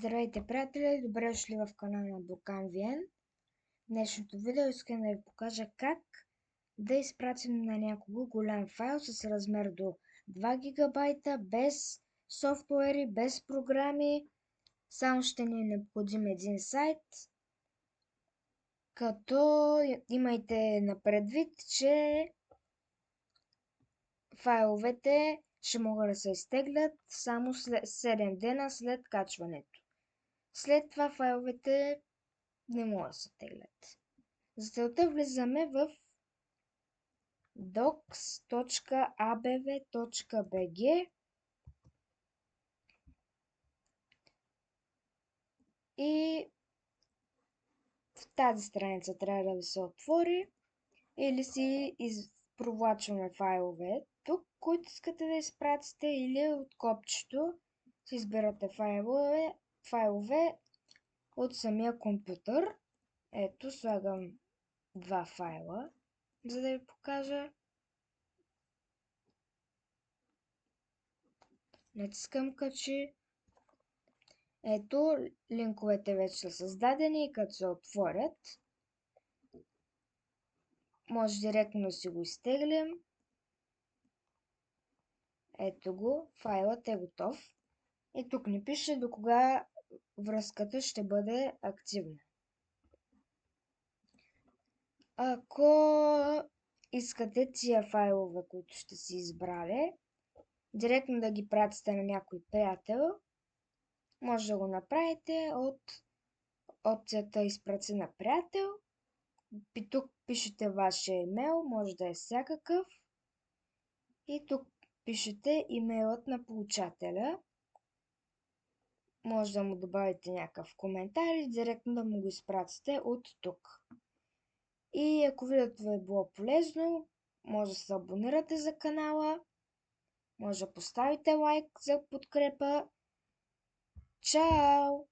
Здравейте, приятели! Добре дошли в канала на Буркан Виен. В днешното видео искам да ви покажа как да изпратим на някого голям файл с размер до 2 гигабайта, без софтуери, без програми. Само ще ни е необходим един сайт, като имайте на предвид, че файловете ще могат да се изтеглят само след 7 дена след качването. След това файловете не могат да се теглят. За целта влизаме в docs.abv.bg и в тази страница трябва да ви се отвори, или си провлачваме файлове тук, които искате да изпратите, или от копчето си избирате файлове от самия компютър. Ето, слагам два файла, за да ви покажа. Натискам качи. Ето, линковете вече са създадени и като се отворят, може директно да си го изтеглим. Ето го, файлът е готов. И тук ни пише до кога връзката ще бъде активна. Ако искате тия файлове, които ще си избрали, директно да ги пратите на някой приятел, може да го направите от опцията изпрати на приятел. И тук пишете вашия имейл, може да е всякакъв. И тук пишете имейлът на получателя. Може да му добавите някакъв коментар и директно да му го изпратите от тук. И ако видеото ви е било полезно, може да се абонирате за канала, може да поставите лайк за подкрепа. Чао!